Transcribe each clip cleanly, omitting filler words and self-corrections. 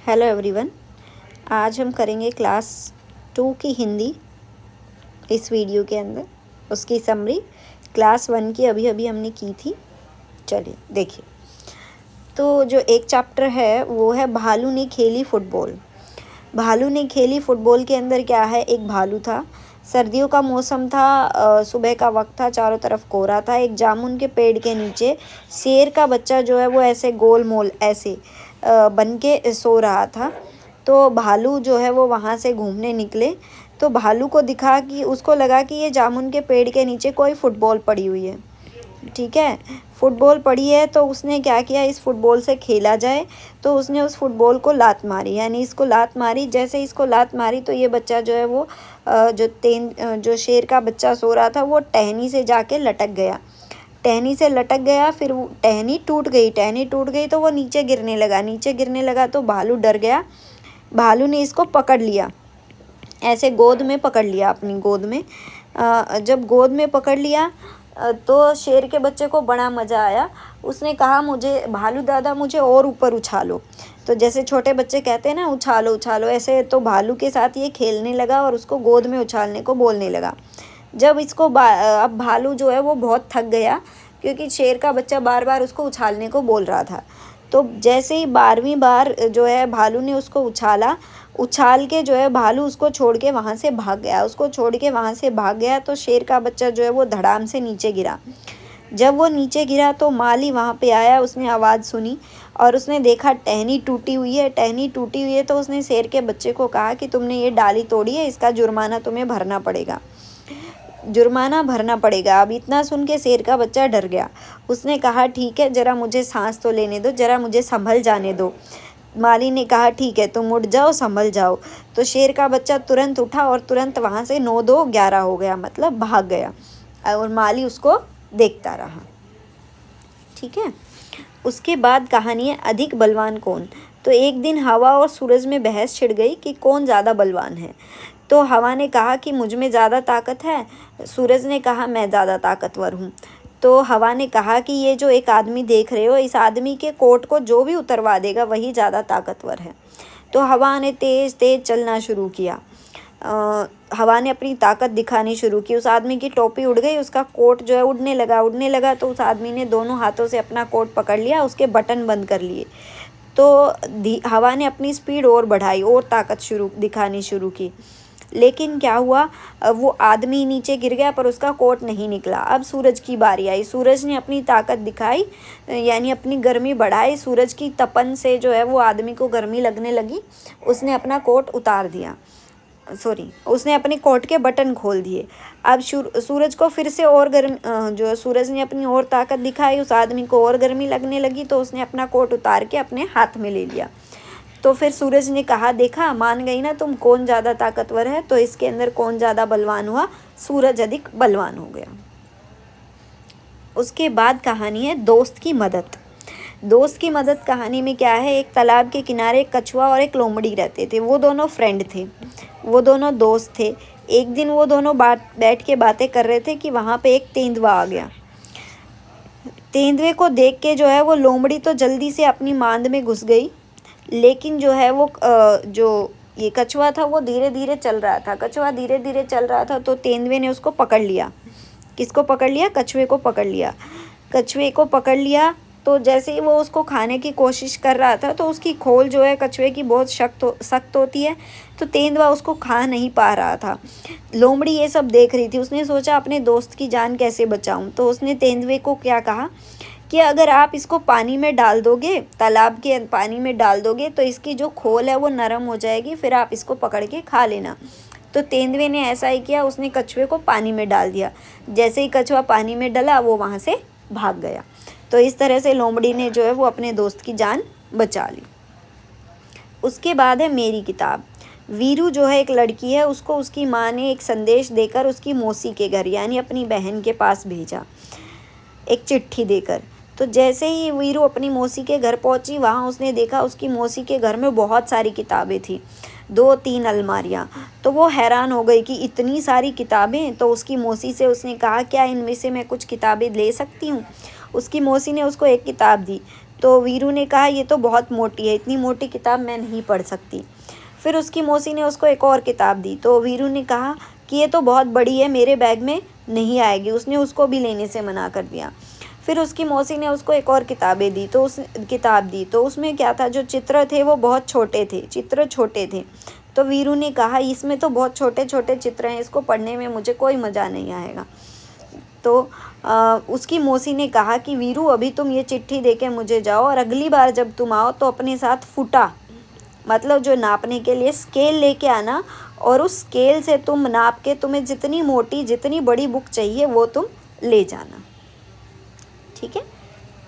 Hello everyone. आज हम करेंगे क्लास 2 की हिंदी। इस वीडियो के अंदर उसकी समरी क्लास 1 की अभी अभी हमने की थी। चलिए देखिए। तो जो एक चैप्टर है वो है भालू ने खेली फुटबॉल। भालू ने खेली फुटबॉल के अंदर क्या है, एक भालू था, सर्दियों का मौसम था, सुबह का वक्त था, चारों तरफ कोहरा था। एक जामुन के पेड़ के नीचे शेर का बच्चा जो है वो ऐसे गोल मोल ऐसे बन के सो रहा था। तो भालू जो है वो वहाँ से घूमने निकले। तो भालू को दिखा कि उसको लगा कि ये जामुन के पेड़ के नीचे कोई फुटबॉल पड़ी हुई है। ठीक है, फुटबॉल पड़ी है तो उसने क्या किया, इस फुटबॉल से खेला जाए। तो उसने उस फुटबॉल को लात मारी, यानी इसको लात मारी। जैसे इसको लात मारी तो ये बच्चा जो है वो जो शेर का बच्चा सो रहा था वो टहनी से जाके लटक गया। टहनी से लटक गया, फिर वो टहनी टूट गई। टहनी टूट गई तो वो नीचे गिरने लगा। नीचे गिरने लगा तो भालू डर गया। भालू ने इसको पकड़ लिया, ऐसे गोद में पकड़ लिया, अपनी गोद में। जब गोद में पकड़ लिया तो शेर के बच्चे को बड़ा मज़ा आया। उसने कहा, मुझे भालू दादा मुझे और ऊपर उछालो। तो जैसे छोटे बच्चे कहते हैं ना, उछालो उछालो, ऐसे तो भालू के साथ ये खेलने लगा और उसको गोद में उछालने को बोलने लगा। जब इसको अब भालू जो है वो बहुत थक गया, क्योंकि शेर का बच्चा बार बार उसको उछालने को बोल रहा था। तो जैसे ही 12वीं बार जो है भालू ने उसको उछाला, उछाल के जो है भालू उसको छोड़ के वहाँ से भाग गया। उसको छोड़ के वहाँ से भाग गया तो शेर का बच्चा जो है वो धड़ाम से नीचे गिरा। जब वो नीचे गिरा तो माली वहाँ पे आया, उसने आवाज़ सुनी और उसने देखा टहनी टूटी हुई है। टहनी टूटी हुई है तो उसने शेर के बच्चे को कहा कि तुमने ये डाली तोड़ी है, इसका जुर्माना तुम्हें भरना पड़ेगा, जुर्माना भरना पड़ेगा। अब इतना सुन के शेर का बच्चा डर गया। उसने कहा, ठीक है, ज़रा मुझे सांस तो लेने दो, ज़रा मुझे संभल जाने दो। माली ने कहा, ठीक है, तुम उठ जाओ, संभल जाओ। तो शेर का बच्चा तुरंत उठा और तुरंत वहाँ से 9-2-11 हो गया, मतलब भाग गया। और माली उसको देखता रहा। ठीक है। उसके बाद कहानी है अधिक बलवान कौन। तो एक दिन हवा और सूरज में बहस छिड़ गई कि कौन ज़्यादा बलवान है। तो हवा ने कहा कि मुझ में ज़्यादा ताकत है। सूरज ने कहा मैं ज़्यादा ताकतवर हूँ। तो हवा ने कहा कि ये जो एक आदमी देख रहे हो, इस आदमी के कोट को जो भी उतरवा देगा वही ज़्यादा ताकतवर है। तो हवा ने तेज़ तेज़ चलना शुरू किया। हवा ने अपनी ताकत दिखानी शुरू की। उस आदमी की टोपी उड़ गई, उसका कोट जो है उड़ने लगा। तो उस आदमी ने दोनों हाथों से अपना कोट पकड़ लिया, उसके बटन बंद कर लिए। तो हवा ने अपनी स्पीड और बढ़ाई और ताकत दिखानी शुरू की। लेकिन क्या हुआ, वो आदमी नीचे गिर गया पर उसका कोट नहीं निकला। अब सूरज की बारी आई। सूरज ने अपनी ताकत दिखाई, यानी अपनी गर्मी बढ़ाई। सूरज की तपन से जो है वो आदमी को गर्मी लगने लगी। उसने अपना कोट उतार दिया, उसने अपने कोट के बटन खोल दिए। अब सूरज को फिर से और जो सूरज ने अपनी और ताकत दिखाई, उस आदमी को और गर्मी लगने लगी। तो उसने अपना कोट उतार के अपने हाथ में ले लिया। तो फिर सूरज ने कहा, देखा, मान गई ना तुम कौन ज़्यादा ताकतवर है। तो इसके अंदर कौन ज़्यादा बलवान हुआ, सूरज अधिक बलवान हो गया। उसके बाद कहानी है दोस्त की मदद। दोस्त की मदद कहानी में क्या है, एक तालाब के किनारे एक कछुआ और एक लोमड़ी रहते थे। वो दोनों फ्रेंड थे, वो दोनों दोस्त थे। एक दिन वो दोनों बैठ के बातें कर रहे थे कि वहाँ पे एक तेंदुआ आ गया। तेंदुए को देख के जो है वो लोमड़ी तो जल्दी से अपनी मांद में घुस गई। लेकिन जो है वो जो ये कछुआ था वो धीरे धीरे चल रहा था। कछुआ धीरे धीरे चल रहा था तो तेंदुए ने उसको पकड़ लिया। किसको पकड़ लिया, कछुए को पकड़ लिया। कछुए को पकड़ लिया तो जैसे ही वो उसको खाने की कोशिश कर रहा था तो उसकी खोल जो है कछुए की बहुत सख्त होती है। तो तेंदुआ उसको खा नहीं पा रहा था। लोमड़ी ये सब देख रही थी। उसने सोचा अपने दोस्त की जान कैसे बचाऊं। तो उसने तेंदुए को क्या कहा कि अगर आप इसको पानी में डाल दोगे, तालाब के पानी में डाल दोगे, तो इसकी जो खोल है वो नरम हो जाएगी, फिर आप इसको पकड़ के खा लेना। तो तेंदुए ने ऐसा ही किया, उसने कछुए को पानी में डाल दिया। जैसे ही कछुआ पानी में डला वो वहाँ से भाग गया। तो इस तरह से लोमड़ी ने जो है वो अपने दोस्त की जान बचा ली। उसके बाद है मेरी किताब। वीरू जो है एक लड़की है, उसको उसकी माँ ने एक संदेश देकर उसकी मौसी के घर, यानी अपनी बहन के पास भेजा, एक चिट्ठी देकर। तो जैसे ही वीरू अपनी मौसी के घर पहुंची, वहाँ उसने देखा उसकी मौसी के घर में बहुत सारी किताबें थी, 2-3 अलमारियाँ। तो वो हैरान हो गई कि इतनी सारी किताबें। तो उसकी मौसी से उसने कहा, क्या इनमें से मैं कुछ किताबें ले सकती हूँ। उसकी मौसी ने उसको एक किताब दी। तो वीरू ने कहा ये तो बहुत मोटी है, इतनी मोटी किताब मैं नहीं पढ़ सकती। फिर उसकी मौसी ने उसको एक और किताब दी, तो वीरू ने कहा कि ये तो बहुत बड़ी है, मेरे बैग में नहीं आएगी। उसने उसको भी लेने से मना कर दिया। फिर उसकी मौसी ने उसको एक और किताबें दी, तो उस किताब दी तो उसमें क्या था, जो चित्र थे वो बहुत छोटे थे, चित्र छोटे थे। तो वीरू ने कहा इसमें तो बहुत छोटे छोटे चित्र हैं, इसको पढ़ने में मुझे कोई मज़ा नहीं आएगा। तो उसकी मौसी ने कहा कि वीरू अभी तुम ये चिट्ठी देके मुझे जाओ, और अगली बार जब तुम आओ तो अपने साथ फुटा, मतलब जो नापने के लिए स्केल लेके आना, और उस स्केल से तुम नाप के तुम्हें जितनी मोटी जितनी बड़ी बुक चाहिए वो तुम ले जाना, ठीक है।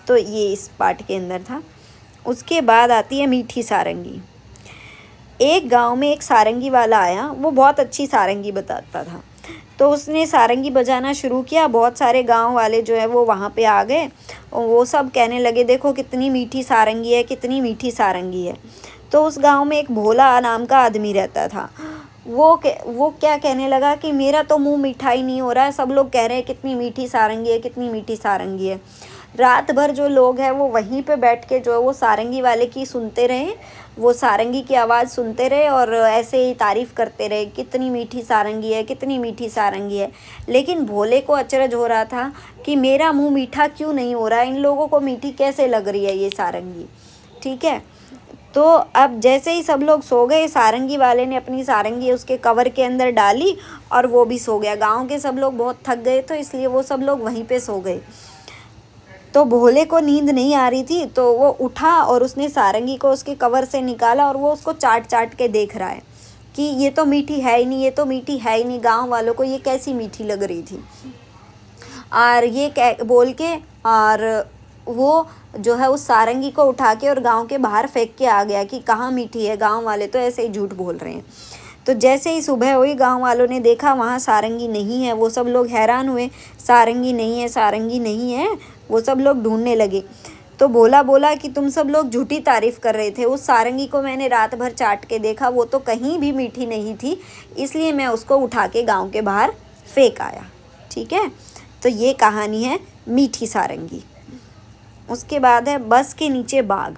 तो ये इस पार्ट के अंदर था। उसके बाद आती है मीठी सारंगी। एक गांव में एक सारंगी वाला आया, वो बहुत अच्छी सारंगी बताता था। तो उसने सारंगी बजाना शुरू किया। बहुत सारे गांव वाले जो है वो वहाँ पे आ गए, और वो सब कहने लगे देखो कितनी मीठी सारंगी है, कितनी मीठी सारंगी है। तो उस गांव में एक भोला नाम का आदमी रहता था। वो क्या कहने लगा कि मेरा तो मुंह मीठा ही नहीं हो रहा है, सब लोग कह रहे हैं कितनी मीठी सारंगी है, कितनी मीठी सारंगी है। रात भर जो लोग हैं वो वहीं पे बैठ के जो है वो सारंगी वाले की सुनते रहे, वो सारंगी की आवाज़ सुनते रहे और ऐसे ही तारीफ़ करते रहे, कितनी मीठी सारंगी है, कितनी मीठी सारंगी है। लेकिन भोले को अचरज हो रहा था कि मेरा मुंह मीठा क्यों नहीं हो रहा है, इन लोगों को मीठी कैसे लग रही है ये सारंगी, ठीक है। तो अब जैसे ही सब लोग सो गए, सारंगी वाले ने अपनी सारंगी उसके कवर के अंदर डाली और वो भी सो गया। गांव के सब लोग बहुत थक गए, तो इसलिए वो सब लोग वहीं पे सो गए। तो भोले को नींद नहीं आ रही थी, तो वो उठा और उसने सारंगी को उसके कवर से निकाला, और वो उसको चाट चाट के देख रहा है कि ये तो मीठी है ही नहीं, ये तो मीठी है ही नहीं, गाँव वालों को ये कैसी मीठी लग रही थी। और ये बोल के और वो जो है उस सारंगी को उठा के और गांव के बाहर फेंक के आ गया कि कहाँ मीठी है, गांव वाले तो ऐसे ही झूठ बोल रहे हैं। तो जैसे ही सुबह हुई, गांव वालों ने देखा वहाँ सारंगी नहीं है। वो सब लोग हैरान हुए, सारंगी नहीं है, सारंगी नहीं है। वो सब लोग ढूंढने लगे। तो भोला बोला कि तुम सब लोग झूठी तारीफ़ कर रहे थे, उस सारंगी को मैंने रात भर चाट के देखा, वो तो कहीं भी मीठी नहीं थी, इसलिए मैं उसको उठा के गाँव के बाहर फेंक आया, ठीक है। तो ये कहानी है मीठी सारंगी। उसके बाद है बस के नीचे बाघ।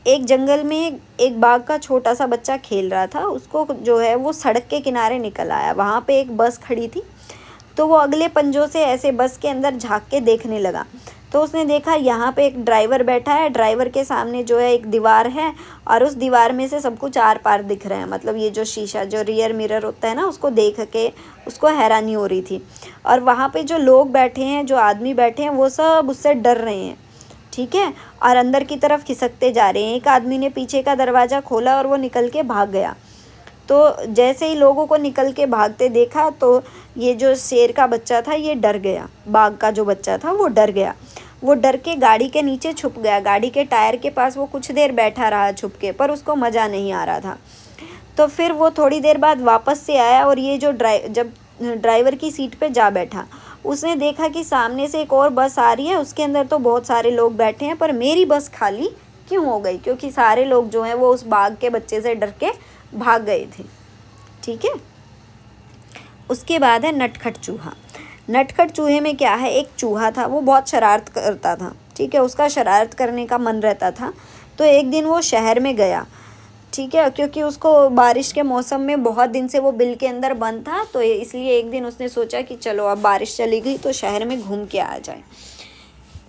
एक जंगल में एक बाघ का छोटा सा बच्चा खेल रहा था। उसको जो है वो सड़क के किनारे निकल आया, वहाँ पे एक बस खड़ी थी। तो वो अगले पंजों से ऐसे बस के अंदर झांक के देखने लगा। तो उसने देखा यहाँ पे एक ड्राइवर बैठा है, ड्राइवर के सामने जो है एक दीवार है, और उस दीवार में से सब कुछ आर पार दिख रहा है। मतलब ये जो शीशा, जो रियर मिरर होता है ना, उसको देख के उसको हैरानी हो रही थी। और वहाँ पे जो लोग बैठे हैं, जो आदमी बैठे हैं, वो सब उससे डर रहे हैं, ठीक है, और अंदर की तरफ खिसकते जा रहे हैं। एक आदमी ने पीछे का दरवाज़ा खोला और वो निकल के भाग गया। तो जैसे ही लोगों को निकल के भागते देखा, तो ये जो शेर का बच्चा था ये डर गया, बाघ का जो बच्चा था वो डर गया। वो डर के गाड़ी के नीचे छुप गया, गाड़ी के टायर के पास वो कुछ देर बैठा रहा छुप के, पर उसको मज़ा नहीं आ रहा था। तो फिर वो थोड़ी देर बाद वापस से आया, और ये जो जब ड्राइवर की सीट पे जा बैठा, उसने देखा कि सामने से एक और बस आ रही है, उसके अंदर तो बहुत सारे लोग बैठे हैं, पर मेरी बस खाली क्यों हो गई, क्योंकि सारे लोग जो हैं वो उस बाघ के बच्चे से डर के भाग गए थे, ठीक है। उसके बाद है नटखट चूहा। नटखट चूहे में क्या है, एक चूहा था, वो बहुत शरारत करता था, ठीक है, उसका शरारत करने का मन रहता था। तो एक दिन वो शहर में गया, ठीक है, क्योंकि उसको बारिश के मौसम में बहुत दिन से वो बिल के अंदर बंद था, तो इसलिए एक दिन उसने सोचा कि चलो अब बारिश चली गई तो शहर में घूम के आ जाए।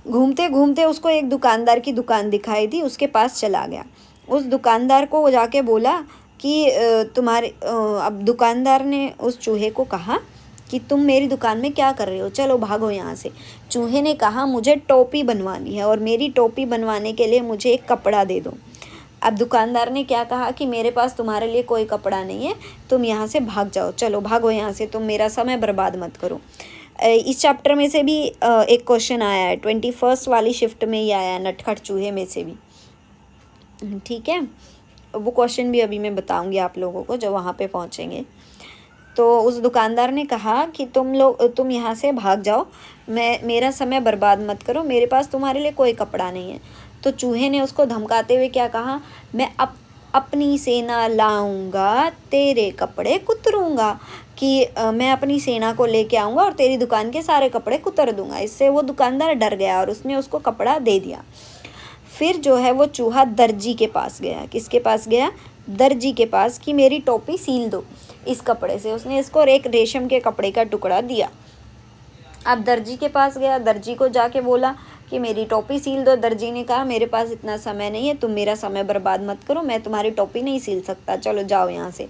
घूमते घूमते उसको एक दुकानदार की दुकान दिखाई दी, उसके पास चला गया। उस दुकानदार को वो जाके बोला कि अब दुकानदार ने उस चूहे को कहा कि तुम मेरी दुकान में क्या कर रहे हो, चलो भागो यहाँ से। चूहे ने कहा मुझे टोपी बनवानी है, और मेरी टोपी बनवाने के लिए मुझे एक कपड़ा दे दो। अब दुकानदार ने क्या कहा कि मेरे पास तुम्हारे लिए कोई कपड़ा नहीं है, तुम यहाँ से भाग जाओ, चलो भागो यहाँ से, तुम मेरा समय बर्बाद मत करो। इस चैप्टर में से भी एक क्वेश्चन आया है, 21st वाली शिफ्ट में ही आया है, नटखट चूहे में से भी, ठीक है। वो क्वेश्चन भी अभी मैं बताऊंगी आप लोगों को जब वहाँ पे पहुँचेंगे। तो उस दुकानदार ने कहा कि तुम यहाँ से भाग जाओ, मेरा समय बर्बाद मत करो, मेरे पास तुम्हारे लिए कोई कपड़ा नहीं है। तो चूहे ने उसको धमकाते हुए क्या कहा, मैं अपनी सेना लाऊंगा, तेरे कपड़े कुतरूंगा, कि मैं अपनी सेना को लेके आऊँगा और तेरी दुकान के सारे कपड़े कुतर दूंगा। इससे वो दुकानदार डर गया और उसने उसको कपड़ा दे दिया। फिर जो है वो चूहा दर्जी के पास गया। किसके पास गया? दर्जी के पास, कि मेरी टोपी सील दो इस कपड़े से। उसने इसको एक रेशम के कपड़े का टुकड़ा दिया। अब दर्जी के पास गया, दर्जी को जाके बोला कि मेरी टोपी सील दो। दर्जी ने कहा मेरे पास इतना समय नहीं है, तुम मेरा समय बर्बाद मत करो, मैं तुम्हारी टोपी नहीं सील सकता, चलो जाओ यहाँ से।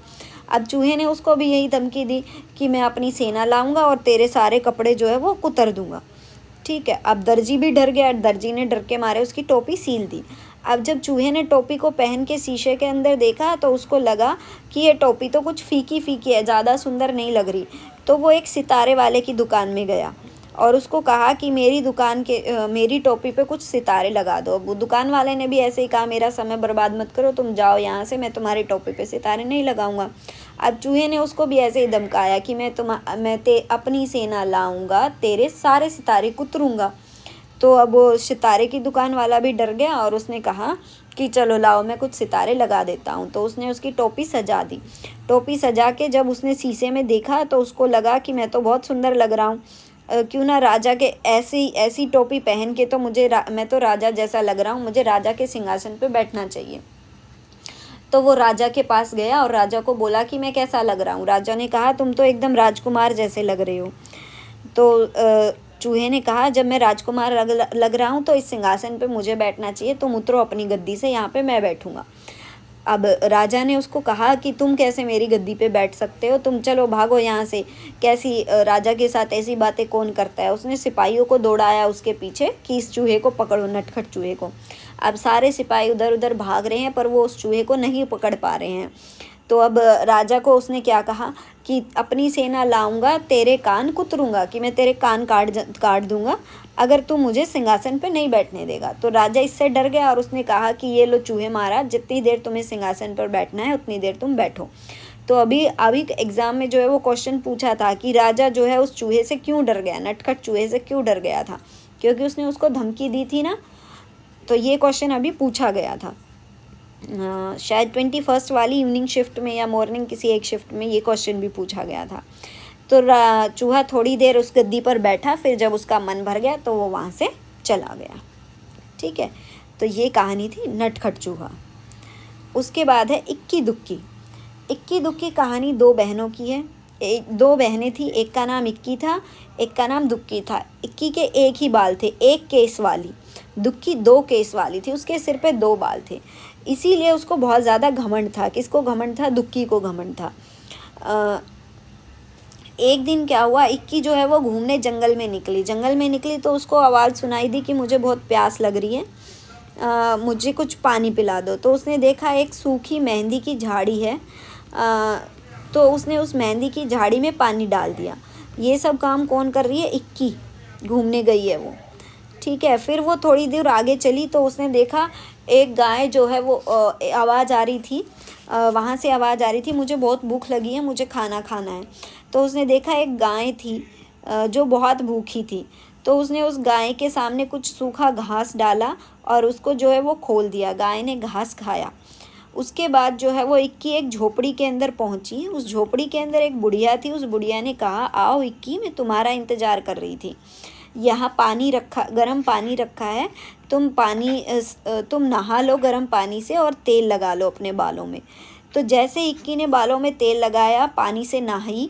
अब चूहे ने उसको भी यही धमकी दी कि मैं अपनी सेना लाऊंगा और तेरे सारे कपड़े जो है वो कुतर दूंगा। ठीक है, अब दर्जी भी डर गया। दर्जी ने डर के मारे उसकी टोपी सील दी। अब जब चूहे ने टोपी को पहन के शीशे के अंदर देखा तो उसको लगा कि ये टोपी तो कुछ फीकी फीकी है, ज़्यादा सुंदर नहीं लग रही। तो वो एक सितारे वाले की दुकान में गया और उसको कहा कि मेरी टोपी पे कुछ सितारे लगा दो। वो दुकान वाले ने भी ऐसे ही कहा मेरा समय बर्बाद मत करो, तुम जाओ यहाँ से, मैं तुम्हारी टोपी पे सितारे नहीं लगाऊंगा। अब चूहे ने उसको भी ऐसे ही धमकाया कि मैं अपनी सेना लाऊंगा, तेरे सारे सितारे कुतरूंगा। तो अब वो सितारे की दुकान वाला भी डर गया और उसने कहा कि चलो लाओ, मैं कुछ सितारे लगा देता हूँ। तो उसने उसकी टोपी सजा दी। टोपी सजा के जब उसने शीशे में देखा तो उसको लगा कि मैं तो बहुत सुंदर लग रहा हूँ, क्यों ना राजा के ऐसी टोपी पहन के तो मैं तो राजा जैसा लग रहा हूँ, मुझे राजा के सिंहासन पे बैठना चाहिए। तो वो राजा के पास गया और राजा को बोला कि मैं कैसा लग रहा हूँ। राजा ने कहा तुम तो एकदम राजकुमार जैसे लग रहे हो। तो चूहे ने कहा जब मैं राजकुमार लग रहा हूँ तो इस सिंहासन पे मुझे बैठना चाहिए, तुम उतरो अपनी गद्दी से, यहाँ पे मैं बैठूंगा। अब राजा ने उसको कहा कि तुम कैसे मेरी गद्दी पे बैठ सकते हो, तुम चलो भागो यहाँ से, कैसी राजा के साथ ऐसी बातें कौन करता है। उसने सिपाहियों को दौड़ाया उसके पीछे कि इस चूहे को पकड़ो, नटखट चूहे को। अब सारे सिपाही उधर उधर भाग रहे हैं पर वो उस चूहे को नहीं पकड़ पा रहे हैं। तो अब राजा को उसने क्या कहा कि अपनी सेना लाऊंगा, तेरे कान कुतरूंगा, कि मैं तेरे कान काट दूंगा अगर तू मुझे सिंहासन पे नहीं बैठने देगा। तो राजा इससे डर गया और उसने कहा कि ये लो चूहे महाराज, जितनी देर तुम्हें सिंहासन पर बैठना है उतनी देर तुम बैठो। तो अभी एग्ज़ाम में जो है वो क्वेश्चन पूछा था कि राजा जो है उस चूहे से क्यों डर गया, नटखट चूहे से क्यों डर गया था, क्योंकि उसने उसको धमकी दी थी ना। तो ये क्वेश्चन अभी पूछा गया था। शायद 21st वाली इवनिंग शिफ्ट में या मॉर्निंग किसी एक शिफ्ट में ये क्वेश्चन भी पूछा गया था। तो चूहा थोड़ी देर उस गद्दी पर बैठा, फिर जब उसका मन भर गया तो वो वहाँ से चला गया। ठीक है, तो ये कहानी थी नटखट चूहा। उसके बाद है इक्की दुक्की। इक्की दुक्की कहानी दो बहनों की है। दो बहनें थी, एक का नाम इक्की था, एक का नाम दुक्की था। इक्की के एक ही बाल थे, एक केस वाली। दुक्की दो केस वाली थी, उसके सिर पे दो बाल थे, इसीलिए उसको बहुत ज़्यादा घमंड था। किसको घमंड था? दुक्की को घमंड था। एक दिन क्या हुआ, इक्की जो है वो घूमने जंगल में निकली तो उसको आवाज़ सुनाई दी कि मुझे बहुत प्यास लग रही है, मुझे कुछ पानी पिला दो। तो उसने देखा एक सूखी मेहंदी की झाड़ी है, तो उसने उस मेहंदी की झाड़ी में पानी डाल दिया। ये सब काम कौन कर रही है? इक्की घूमने गई है वो। ठीक है, फिर वो थोड़ी दूर आगे चली तो उसने देखा एक गाय जो है वो आवाज़ आ रही थी, वहाँ से आवाज़ आ रही थी मुझे बहुत भूख लगी है, मुझे खाना खाना है। तो उसने देखा एक गाय थी जो बहुत भूखी थी। तो उसने उस गाय के सामने कुछ सूखा घास डाला और उसको जो है वो खोल दिया। गाय ने घास खाया। उसके बाद जो है वो इक्की एक झोपड़ी के अंदर पहुंची। उस झोपड़ी के अंदर एक बुढ़िया थी। उस बुढ़िया ने कहा आओ इक्की, मैं तुम्हारा इंतज़ार कर रही थी। यहाँ गर्म पानी रखा है, तुम नहा लो गर्म पानी से और तेल लगा लो अपने बालों में। तो जैसे इक्की ने बालों में तेल लगाया, पानी से नहाई,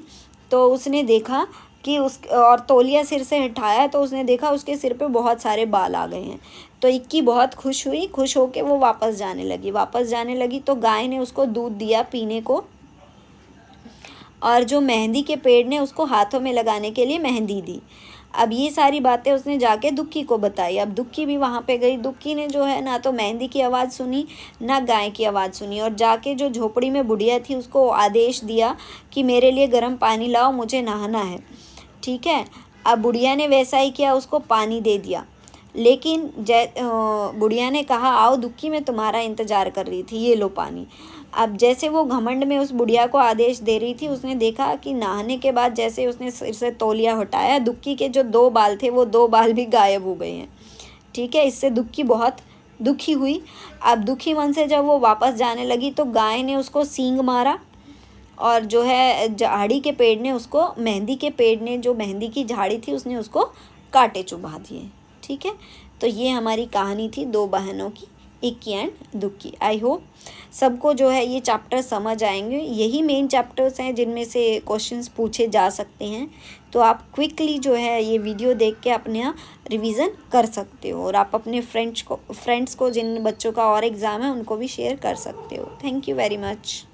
तो उसने देखा कि और तौलिया सिर से हटाया तो उसने देखा उसके सिर पे बहुत सारे बाल आ गए हैं। तो इक्की बहुत खुश हुई। खुश होके वो वापस जाने लगी तो गाय ने उसको दूध दिया पीने को, और जो मेहंदी के पेड़ ने उसको हाथों में लगाने के लिए मेहंदी दी। अब ये सारी बातें उसने जाके दुक्की को बताई। अब दुक्की भी वहाँ पे गई। दुक्की ने जो है ना तो मेहंदी की आवाज़ सुनी ना गाय की आवाज़ सुनी, और जाके जो झोपड़ी में बुढ़िया थी उसको आदेश दिया कि मेरे लिए गर्म पानी लाओ, मुझे नहाना है। ठीक है, अब बुढ़िया ने वैसा ही किया, उसको पानी दे दिया। लेकिन बुढ़िया ने कहा आओ दुक्की, मैं तुम्हारा इंतज़ार कर रही थी, ये लो पानी। अब जैसे वो घमंड में उस बुढ़िया को आदेश दे रही थी, उसने देखा कि नहाने के बाद जैसे उसने सिर से तौलिया हटाया, दुक्की के जो दो बाल थे वो दो बाल भी गायब हो गए हैं। ठीक है, इससे दुक्की बहुत दुखी हुई। अब दुखी मन से जब वो वापस जाने लगी तो गाय ने उसको सींग मारा, और जो है झाड़ी के पेड़ ने उसको, मेहंदी के पेड़ ने जो मेहंदी की झाड़ी थी उसने उसको कांटे चुभा दिए। ठीक है, तो ये हमारी कहानी थी दो बहनों की, इक्की एंड दुक्की। आई होप सबको जो है ये चैप्टर समझ आएंगे। यही मेन चैप्टर्स हैं जिनमें से क्वेश्चंस पूछे जा सकते हैं, तो आप क्विकली जो है ये वीडियो देख के अपने यहाँ रिवीजन कर सकते हो, और आप अपने फ्रेंड्स को जिन बच्चों का और एग्ज़ाम है उनको भी शेयर कर सकते हो। Thank you very much.